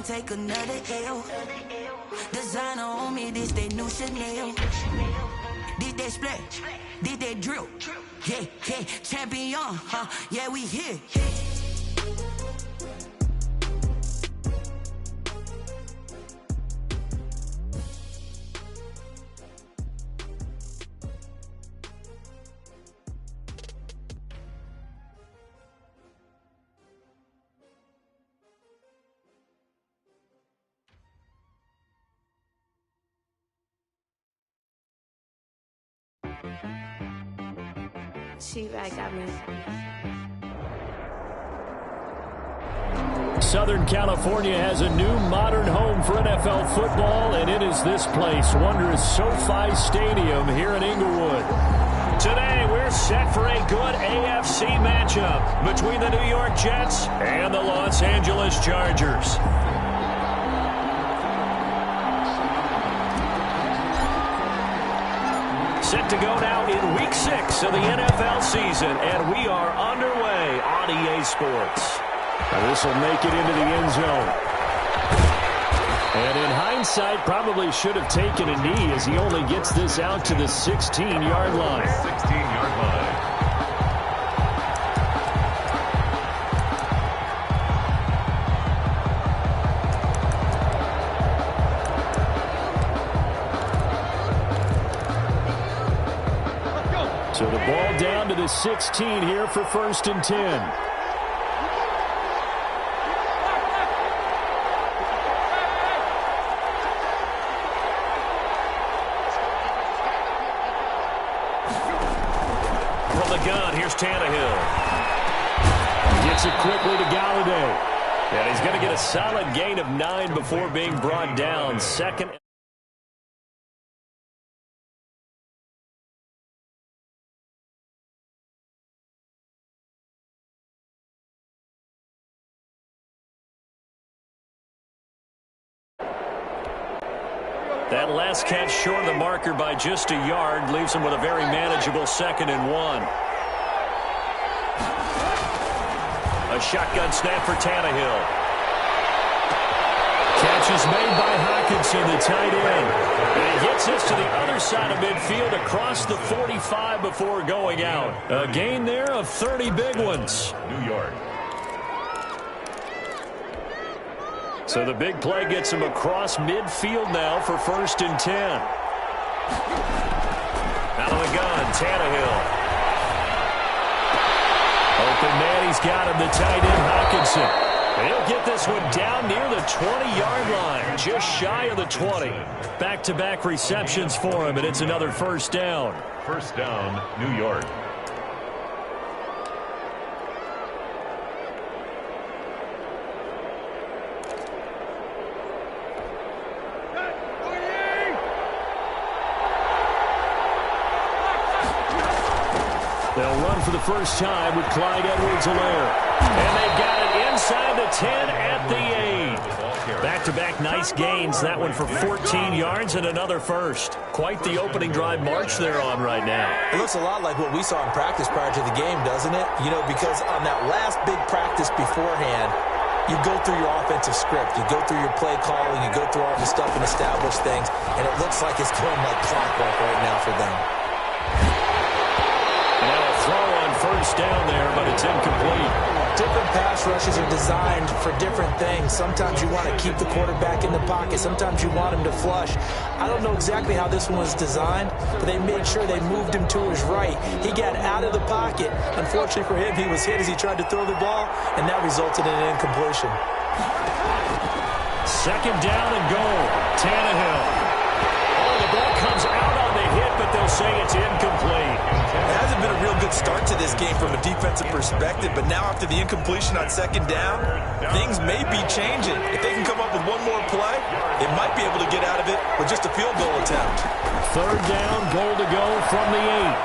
take another L. Designer on me, this they new Chanel. This they split, this they drill. Yeah, yeah, champion, huh? Yeah, we here. Got me. Southern California has a new modern home for NFL football, and it is this place, wondrous SoFi Stadium here in Inglewood. Today, we're set for a good AFC matchup between the New York Jets and the Los Angeles Chargers. Set to go now in Week 6 of the NFL season, and we are underway on EA Sports. Now this will make it into the end zone. And in hindsight, probably should have taken a knee as he only gets this out to the 16-yard line. 16-yard line. So the ball down to the 16 here for 1st and 10. From the gun, here's Tannehill. Gets it quickly to Galladay. And he's going to get a solid gain of 9 before being brought down. Second. That last catch short of the marker by just a yard leaves him with a very manageable 2nd and 1. A shotgun snap for Tannehill. Catch is made by Hockenson, the tight end. And he gets this to the other side of midfield across the 45 before going out. A gain there of 30 big ones. New York. So the big play gets him across midfield now for 1st and 10. Out of the gun, Tannehill. Open man, he's got him, the tight end, Hockenson. And he'll get this one down near the 20-yard line, just shy of the 20. Back-to-back receptions for him, and it's another 1st down. 1st down, New York. They'll run for the first time with Clyde Edwards-Helaire. And they've got it inside the 10 at the 8. Back-to-back nice gains. That one for 14 yards and another 1st. Quite the opening drive march they're on right now. It looks a lot like what we saw in practice prior to the game, doesn't it? You know, because on that last big practice beforehand, you go through your offensive script. You go through your play calling. You go through all the stuff and establish things. And it looks like it's going like clockwork right now for them. Now a throw on 1st down there, but it's incomplete. Different pass rushes are designed for different things. Sometimes you want to keep the quarterback in the pocket. Sometimes you want him to flush. I don't know exactly how this one was designed, but they made sure they moved him to his right. He got out of the pocket. Unfortunately for him, he was hit as he tried to throw the ball, and that resulted in an incompletion. 2nd down and goal. Tannehill. Oh, the ball comes out on the hit, but they'll say it's incomplete. It hasn't been a real good start to this game from a defensive perspective, but now after the incompletion on 2nd down, things may be changing. If they can come up with one more play, they might be able to get out of it with just a field goal attempt. 3rd down, goal to go from the 8.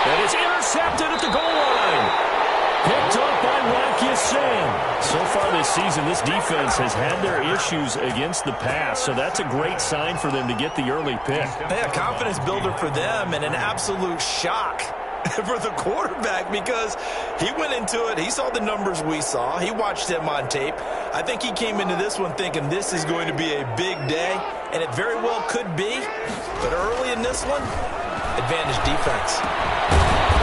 And it's intercepted at the goal line. Picked up by Wakiasin. So far this season, this defense has had their issues against the pass, so that's a great sign for them to get the early pick. Yeah, confidence builder for them and an absolute shock for the quarterback because he went into it. He saw the numbers we saw. He watched them on tape. I think he came into this one thinking this is going to be a big day, and it very well could be. But early in this one, advantage defense.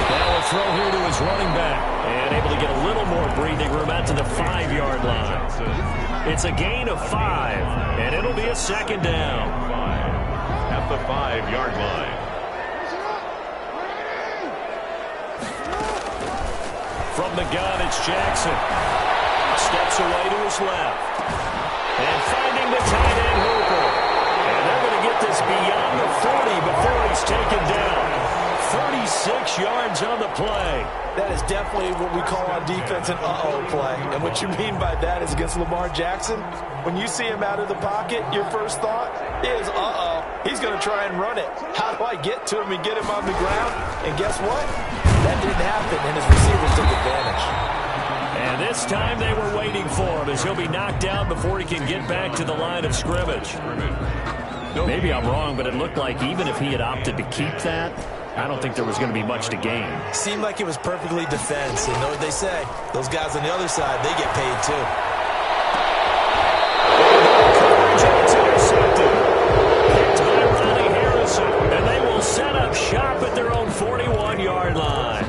Now a throw here to his running back, and able to get a little more breathing room out to the 5-yard line. It's a gain of 5, and it'll be a second down. At the 5-yard line. From the gun, it's Jackson. Steps away to his left. And finding the tight end Hooper. And they're going to get this beyond the 40 before he's taken down. 36 yards on the play. That is definitely what we call on defense an uh-oh play. And what you mean by that is against Lamar Jackson, when you see him out of the pocket, your first thought is, uh-oh, he's going to try and run it. How do I get to him and get him on the ground? And guess what? That didn't happen, and his receivers took advantage. And this time they were waiting for him as he'll be knocked down before he can get back to the line of scrimmage. Maybe I'm wrong, but it looked like even if he had opted to keep that, I don't think there was going to be much to gain. Seemed like it was perfectly defense. And know what they say? Those guys on the other side, they get paid too. It's intercepted. Picked by Ronnie Harrison. And they will set up shop at their own 41-yard line.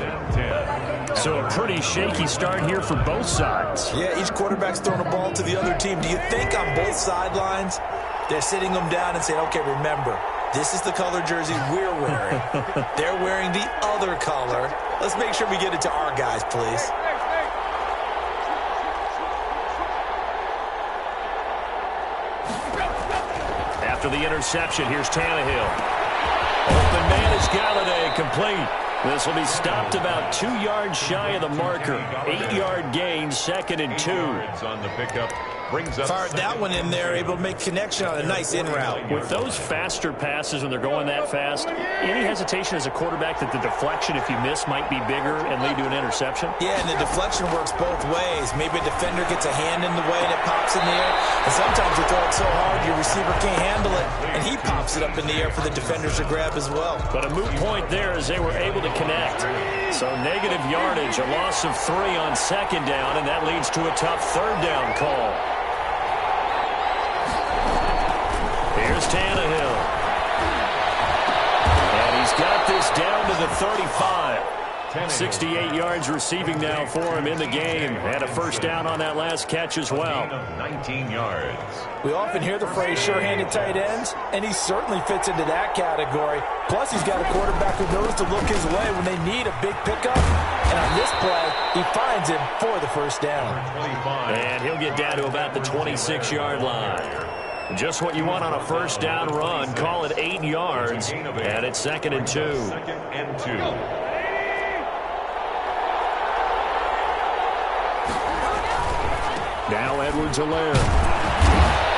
So a pretty shaky start here for both sides. Yeah, each quarterback's throwing a ball to the other team. Do you think on both sidelines they're sitting them down and saying, okay, remember, this is the color jersey we're wearing. They're wearing the other color. Let's make sure we get it to our guys, please. After the interception, here's Tannehill. Open man is Galladay, complete. This will be stopped about 2 yards shy of the marker. 8-yard gain, 2nd and 2. On the pickup. Fired that one in there, able to make connection on a nice in route. With those faster passes when they're going that fast, any hesitation as a quarterback that the deflection, if you miss, might be bigger and lead to an interception? Yeah, and the deflection works both ways. Maybe a defender gets a hand in the way and it pops in the air. And sometimes you throw it so hard your receiver can't handle it, and he pops it up in the air for the defenders to grab as well. But a moot point there as they were able to connect. So negative yardage, a loss of 3 on 2nd down, and that leads to a tough 3rd down call. Here's Tannehill. And he's got this down to the 35. 68 yards receiving now for him in the game. Had a 1st down on that last catch as well. 19 yards. We often hear the phrase sure-handed tight ends, and he certainly fits into that category. Plus, he's got a quarterback who knows to look his way when they need a big pickup. And on this play, he finds him for the 1st down. And he'll get down to about the 26-yard line. Just what you want on a 1st down run. Call it 8 yards, and it's 2nd and 2. 2nd and 2. Now Edwards-Helaire.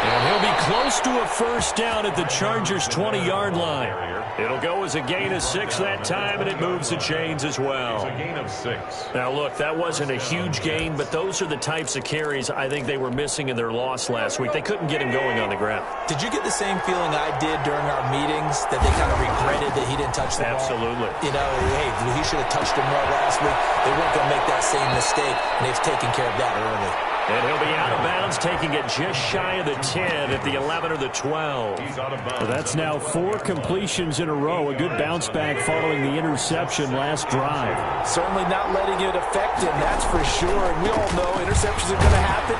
And he'll be close to a 1st down at the Chargers' 20-yard line. It'll go as a gain of 6 that time, and it moves the chains as well. It's a gain of 6. Now, look, that wasn't a huge gain, but those are the types of carries I think they were missing in their loss last week. They couldn't get him going on the ground. Did you get the same feeling I did during our meetings, that they kind of regretted that he didn't touch the ball? Absolutely. You know, hey, he should have touched him more last week. They weren't going to make that same mistake, and they've taken care of that early. And he'll be out of bounds, taking it just shy of the 10 at the 11 or the 12. He's out of bounds. Well, that's now 4 completions in a row. A good bounce back following the interception last drive. Certainly not letting it affect him, that's for sure. And we all know interceptions are going to happen.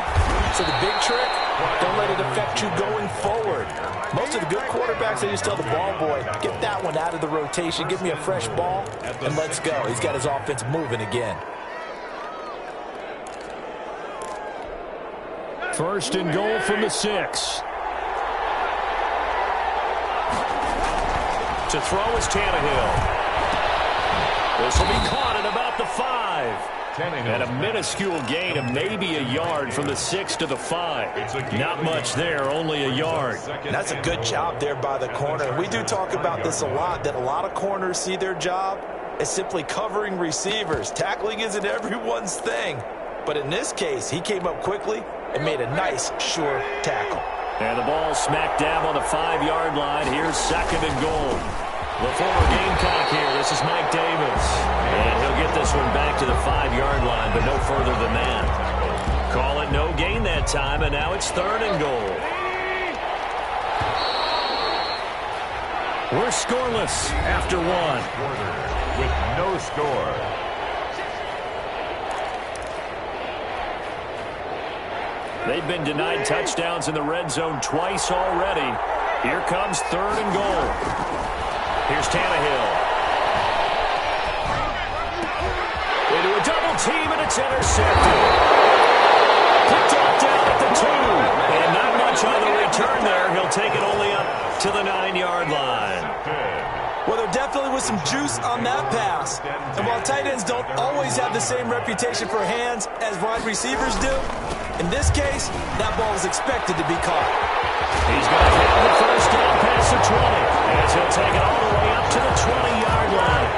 So the big trick, don't let it affect you going forward. Most of the good quarterbacks, they just tell the ball boy, get that one out of the rotation, give me a fresh ball, and let's go. He's got his offense moving again. 1st and goal from the 6. To throw is Tannehill. This will be caught at about the 5. And a minuscule gain of maybe a yard from the 6 to the 5. Not much there, only a yard. That's a good job there by the corner. We do talk about this a lot, that a lot of corners see their job as simply covering receivers. Tackling isn't everyone's thing. But in this case, he came up quickly and made a nice, sure tackle. And the ball smack dab on the 5-yard line. Here's 2nd and goal. The former Gamecock here. This is Mike Davis. this one back to the 5-yard line, but no further than that. Call it no gain that time, and now it's 3rd and goal. We're scoreless after 1. With no score. They've been denied touchdowns in the red zone twice already. Here comes 3rd and goal. Here's Tannehill. Into a double team, and it's intercepted. Picked off down at the 2. And not much on the return there. He'll take it only up to the 9-yard line. Well, there definitely was some juice on that pass. And while tight ends don't always have the same reputation for hands as wide receivers do, in this case, that ball was expected to be caught. He's going to have the first down past the 20, as he'll take it all the way up to the 20-yard line.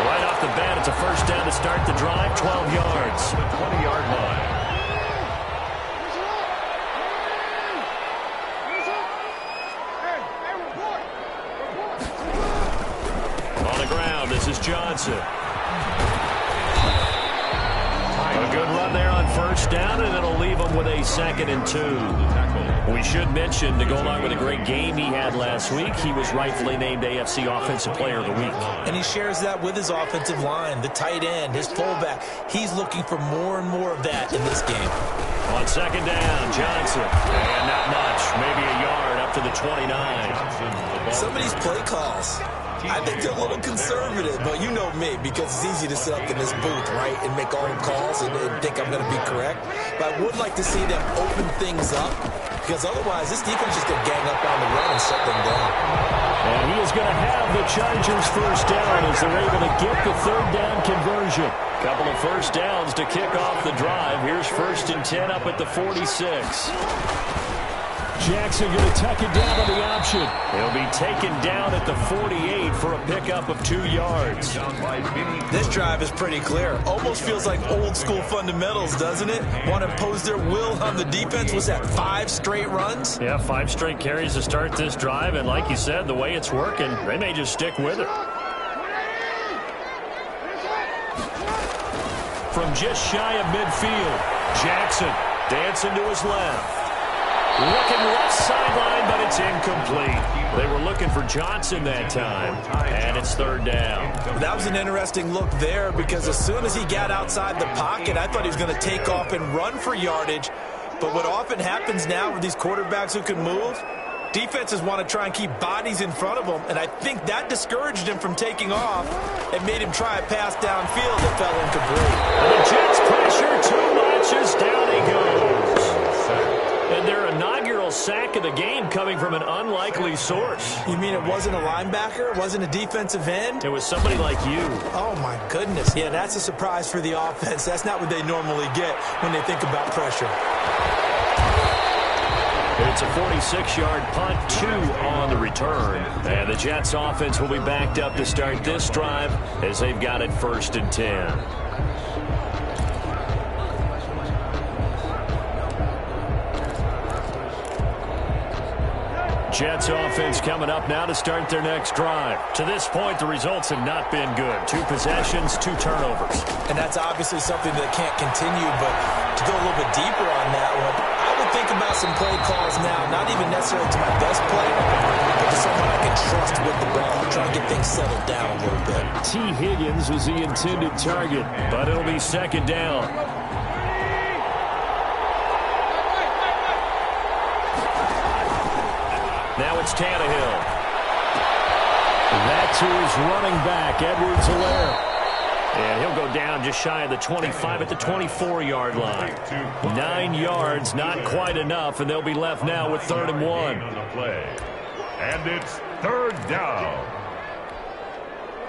Right off the bat, it's a first down to start the drive, 12 yards. The 20-yard line. On the ground, this is Johnson. A good run there on first down, and it'll leave him with a 2nd and 2. We should mention, to go along with a great game he had last week, he was rightfully named AFC Offensive Player of the Week. And he shares that with his offensive line, the tight end, his fullback. He's looking for more and more of that in this game. On 2nd down, Johnson. And not much, maybe a yard up to the 29. Some of these play calls, I think they're a little conservative, but you know me, because it's easy to sit up in this booth, right, and make all the calls and think I'm going to be correct. But I would like to see them open things up, because otherwise this defense is going to gang up on the run and shut them down. And he is going to have the Chargers first down as they're able to get the 3rd down conversion. Couple of first downs to kick off the drive. Here's 1st and 10 up at the 46. Jackson going to tuck it down on the option. He'll be taken down at the 48 for a pickup of 2 yards. This drive is pretty clear. Almost feels like old school fundamentals, doesn't it? Want to impose their will on the defense. Was that 5 straight runs? Yeah, 5 straight carries to start this drive. And like you said, the way it's working, they may just stick with it. From just shy of midfield, Jackson dancing to his left. Looking left sideline, but it's incomplete. They were looking for Johnson that time, and it's 3rd down. That was an interesting look there, because as soon as he got outside the pocket, I thought he was going to take off and run for yardage. But what often happens now with these quarterbacks who can move, defenses want to try and keep bodies in front of them, and I think that discouraged him from taking off and made him try a pass downfield that fell incomplete. The Jets pressure too much as down he goes. And their inaugural sack of the game coming from an unlikely source. You mean it wasn't a linebacker? It wasn't a defensive end? It was somebody like you. Oh, my goodness. Yeah, that's a surprise for the offense. That's not what they normally get when they think about pressure. It's a 46-yard punt, 2 on the return. And the Jets offense will be backed up to start this drive as they've got it 1st and 10. Jets offense coming up now to start their next drive. To this point, the results have not been good. 2 possessions, 2 turnovers. And that's obviously something that can't continue, but to go a little bit deeper on that one, I would think about some play calls now, not even necessarily to my best player, but to someone I can trust with the ball, try to get things settled down a little bit. T. Higgins was the intended target, but it'll be 2nd down. Now it's Tannehill. That's who's running back, Edwards-Helaire. And he'll go down just shy of the 25 at the 24-yard line. 9 yards, not quite enough, and they'll be left now with 3rd and 1. On the play. And it's 3rd down.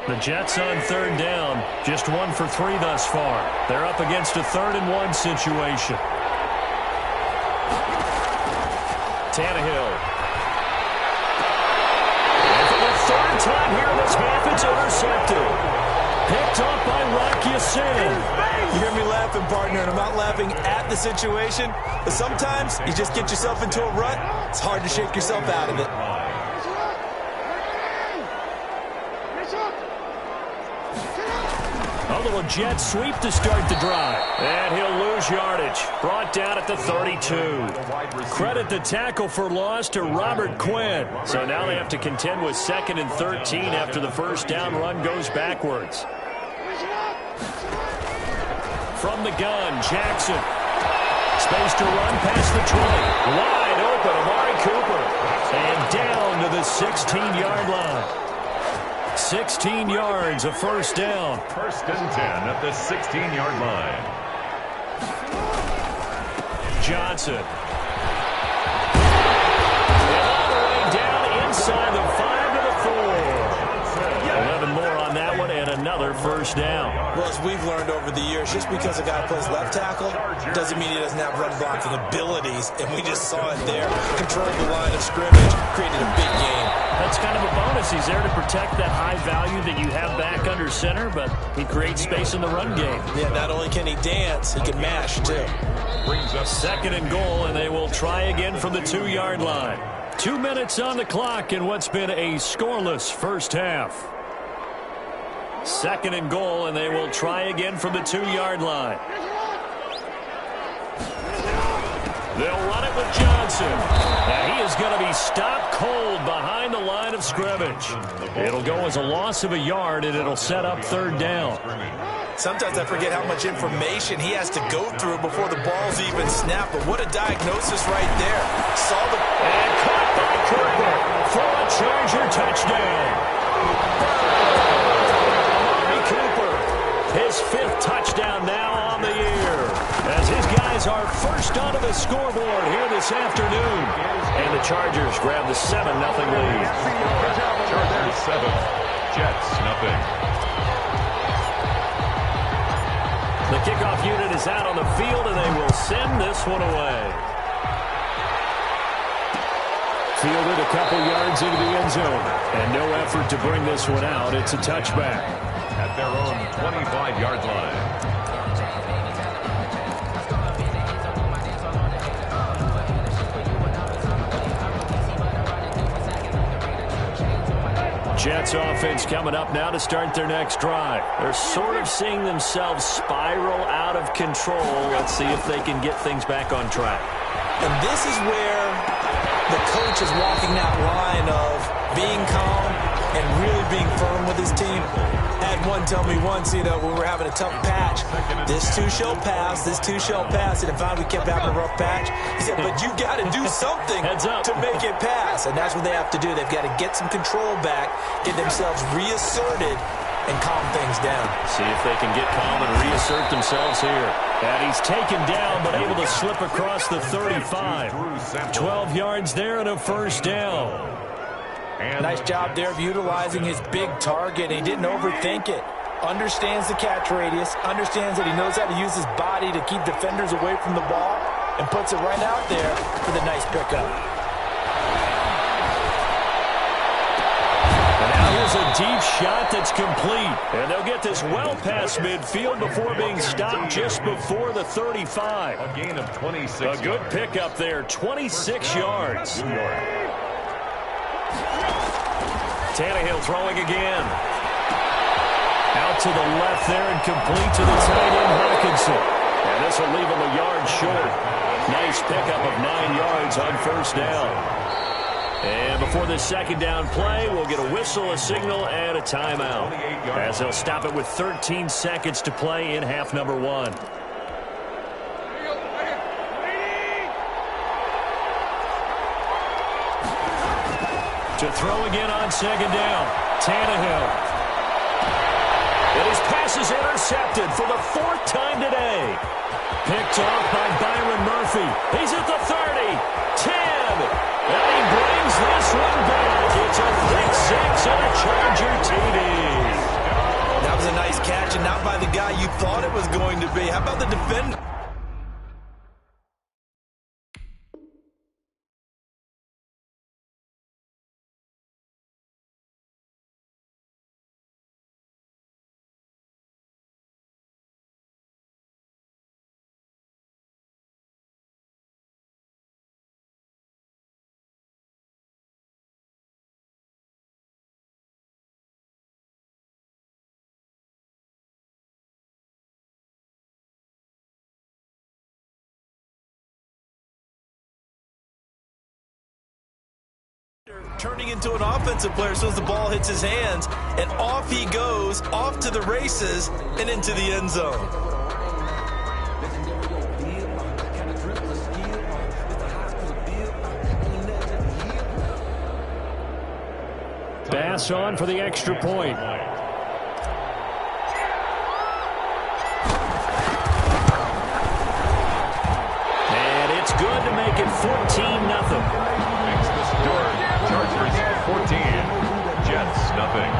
The Jets on 3rd down, just 1 for 3 thus far. They're up against a 3rd and 1 situation. Tannehill. Third time here in this half, it's intercepted. Picked up by Rock Ya-Sin. You hear me laughing, partner, and I'm not laughing at the situation, but sometimes you just get yourself into a rut. It's hard to shake yourself out of it. A little jet sweep to start the drive. And he'll lose yardage. Brought down at the 32. Credit the tackle for loss to Robert Quinn. So now they have to contend with 2nd and 13 after the first down run goes backwards. From the gun, Jackson. Space to run past the 20. Wide open, Amari Cooper. And down to the 16-yard line. 16 yards, a first down. 1st and 10 at the 16-yard line. Johnson. And all the way down inside the 5 to the 4. 11 more on that one and another first down. Well, as we've learned over the years, just because a guy plays left tackle doesn't mean he doesn't have run blocking abilities, and we just saw it there. Controlled the line of scrimmage, created a big game. That's kind of a bonus. He's there to protect that high value that you have back under center, but he creates space in the run game. Yeah, not only can he dance, he can mash, too. Brings up 2nd and goal, and they will try again from the 2-yard line. 2 minutes on the clock in what's been a scoreless first half. 2nd and goal, and they will try again from the 2-yard line. They'll run it with Johnson. Now he is going to be stopped cold behind the line of scrimmage. It'll go as a loss of a yard, and it'll set up 3rd down. Sometimes I forget how much information he has to go through before the ball's even snapped, but what a diagnosis right there. Saw the... And caught by Cooper for a Charger touchdown. Amari Cooper, his 5th touchdown now on the year, as his guys are first onto the scoreboard here this afternoon. And the Chargers grab the 7-0 lead. Chargers 7, Jets nothing. The kickoff unit is out on the field, and they will send this one away. Fielded a couple yards into the end zone, and no effort to bring this one out. It's a touchback. At their own 25-yard line. Jets offense coming up now to start their next drive. They're sort of seeing themselves spiral out of control. Let's see if they can get things back on track. And this is where the coach is walking that line of being calm and really being firm with his team. I had one tell me once, when we were having a tough patch, this too shall pass, this too shall pass. And if we kept having a rough patch, he said, but you got to do something to make it pass. And that's what they have to do. They've got to get some control back, get themselves reasserted, and calm things down. See if they can get calm and reassert themselves here. And he's taken down, but able to slip across the 35. 12 yards there and a first down. Nice job there of utilizing his big target. He didn't overthink it. Understands the catch radius. Understands that he knows how to use his body to keep defenders away from the ball. And puts it right out there for the nice pickup. And now here's a deep shot that's complete. And they'll get this well past midfield before being stopped just before the 35. A gain of 26 A good pickup there, 26 yards. Tannehill throwing again. Out to the left there and complete to the tight end, Hawkinson. And this will leave him a yard short. Nice pickup of 9 yards on first down. And before this second down play, we'll get a whistle, a signal, and a timeout, as they'll stop it with 13 seconds to play in half number 1. To throw again on second down, Tannehill. And his pass is intercepted for the 4th time today. Picked off by Byron Murphy. He's at the 30, 10, and he brings this one back. It's a pick 6 and a Charger TD. That was a nice catch, and not by the guy you thought it was going to be. How about the defender? turning into an offensive player as soon as the ball hits his hands, and off he goes, off to the races, and into the end zone. Pass on for the extra point. And it's good to make it 14-0. Makes the score. Chargers 14, Jets nothing.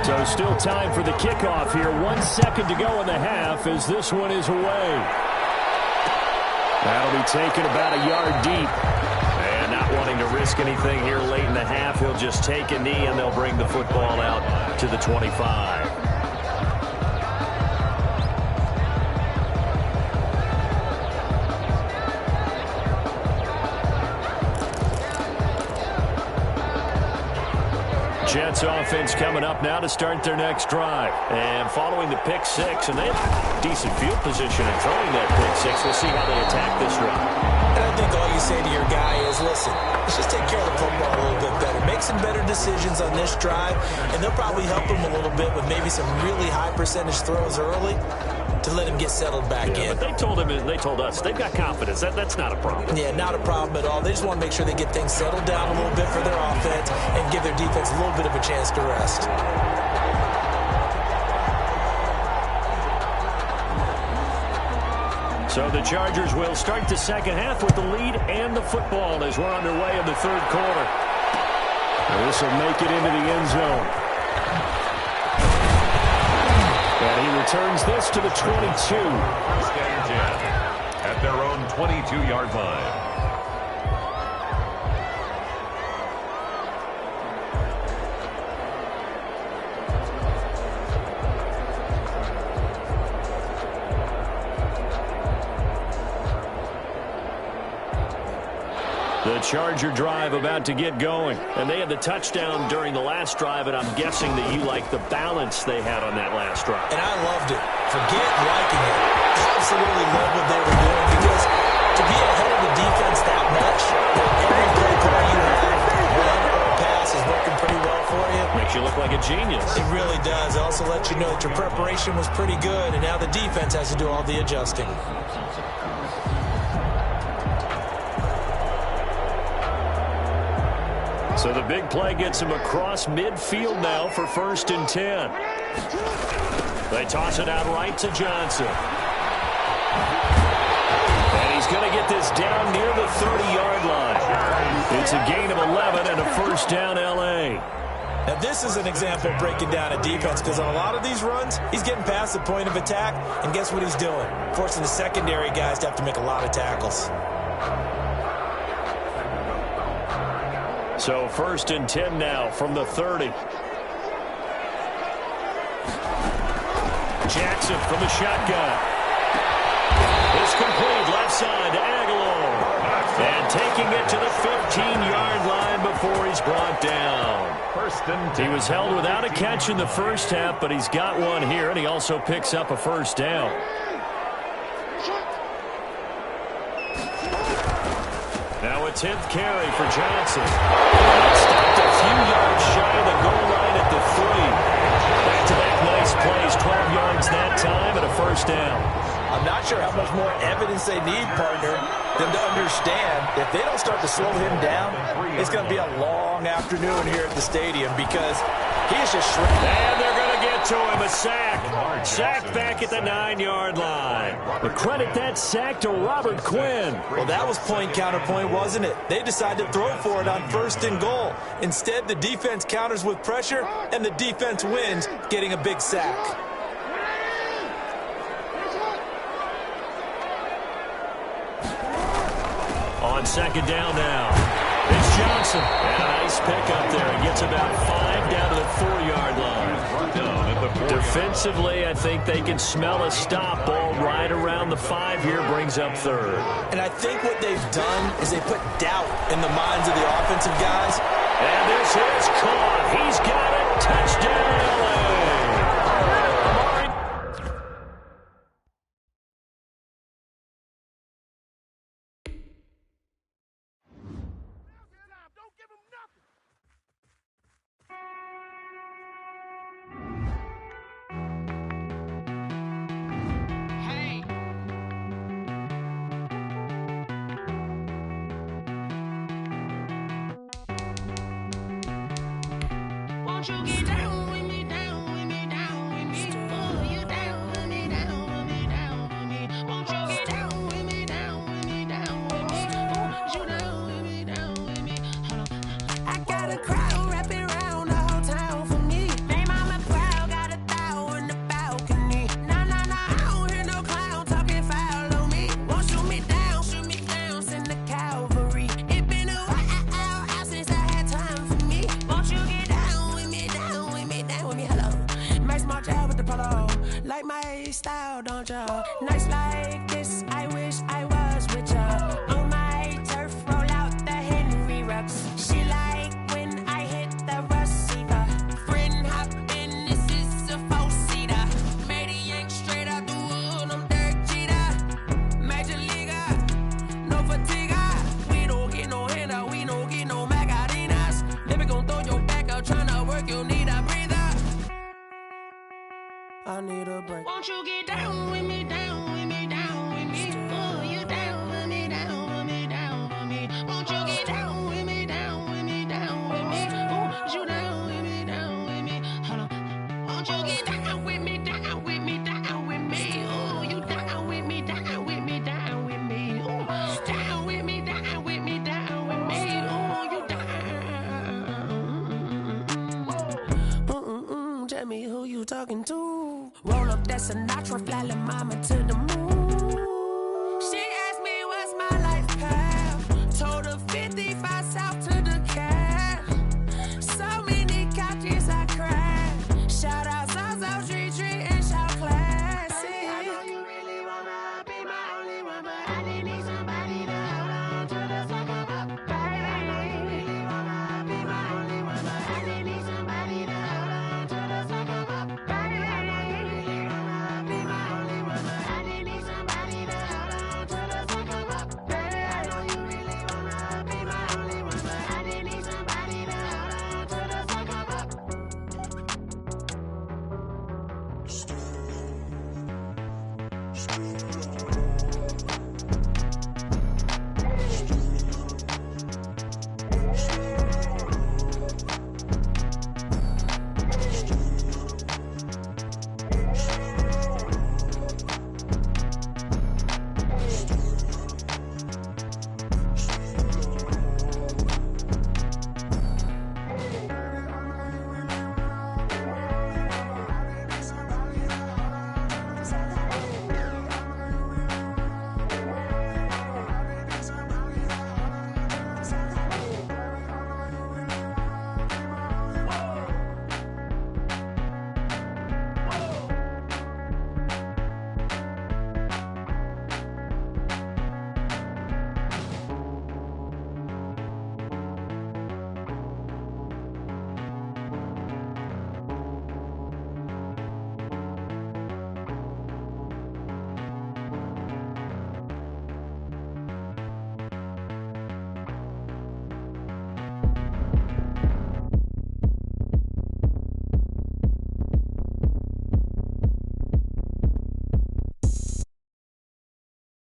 So still time for the kickoff here. 1 second to go in the half as this one is away. That'll be taken about a yard deep. And not wanting to risk anything here late in the half, he'll just take a knee and they'll bring the football out to the 25. Jets offense coming up now to start their next drive. And following the pick six, and they have decent field position in throwing that pick six. We'll see how they attack this drive. And I think all you say to your guy is, listen, let's just take care of the football a little bit better. Make some better decisions on this drive, and they'll probably help him a little bit with maybe some really high percentage throws early to let him get settled back in. But they told us they've got confidence. That's not a problem. Yeah, not a problem at all. They just want to make sure they get things settled down a little bit for their offense and give their defense a little bit of a chance to rest. So the Chargers will start the second half with the lead and the football as we're underway in the third quarter. This will make it into the end zone. And he returns this to the 22. First and 10 at their own 22-yard line. The Charger drive about to get going. And they had the touchdown during the last drive, and I'm guessing that you like the balance they had on that last drive. And I loved it. Forget liking it. Absolutely loved what they were doing, because to be ahead of the defense that much, every play call you have, run or pass, is working pretty well for you. Makes you look like a genius. It really does. It also lets you know that your preparation was pretty good, and now the defense has to do all the adjusting. So the big play gets him across midfield now for 1st and 10. They toss it out right to Johnson. And he's going to get this down near the 30-yard line. It's a gain of 11 and a first down L.A. Now this is an example of breaking down a defense, because on a lot of these runs, he's getting past the point of attack, and guess what he's doing? Forcing the secondary guys to have to make a lot of tackles. So 1st and 10 now from the 30. Jackson from the shotgun. It's complete left side to Aguilar. And taking it to the 15-yard line before he's brought down. 1st and 10. He was held without a catch in the first half, but he's got one here, and he also picks up a first down. Now a 10th carry for Johnson. Stopped a few yards shy of the goal line at the 3. Back-to-back nice plays, 12 yards that time, and a first down. I'm not sure how much more evidence they need, partner, than to understand if they don't start to slow him down, it's going to be a long afternoon here at the stadium, because he is just shrinking. And they're going to get to him, a sack. Sack back at the 9-yard line. But credit that sack to Robert Quinn. Well, that was point counterpoint, wasn't it? They decided to throw for it on 1st and goal. Instead, the defense counters with pressure, and the defense wins, getting a big sack. On 2nd down now, it's Johnson. And a nice pick up there. He gets about 5 down to the 4-yard line. Down at the Defensively, I think they can smell a stop. Ball right around the 5 here, brings up third. And I think what they've done is they put doubt in the minds of the offensive guys. And this is caught. He's got it. Touchdown, LA. Won't you get down with me, down with me, down with me? Oh, you down with me, down with me, down with me. Won't you get down with me, down with me, down with me? Oh, you down with me, down with me. Hold on. I got a crowd wrapping around the whole town for me. May mama proud, got a thou on the balcony. Nah, nah, nah, I don't hear no clown talking foul on me. Won't shoot me down, send the cavalry. It been a while since I had time for me. Won't you get down with me, down with me, down with me? Hello. Nice small job with the polo. Like my style, don't ya? Nice like this, I wish I was with ya. On my turf, roll out the Henry Rux. She like when I hit the receiver. Friend hop in, this is a four-seater. Made a yank straight out the wood, I'm Derek Jeter. Major leaguer, no fatigue. We don't get no handout, we don't get no Macarinas. Baby gon' throw your back out, tryna work, you need a breather. I need a break. Won't you get down with me, down with me, down with me? Oh, you down with me, down with me, down with me. Won't you get down with me, down with me, down with me? Oh, you down with me, down with me. Hold on. Won't you get down with me, down with me, down with me? Oh, you down with me, down with me, down with me. Oh, down with me, down with me, down with me. Oh, you down. Tell me who you talking to. Roll up that Sinatra, fly la mama to the moon.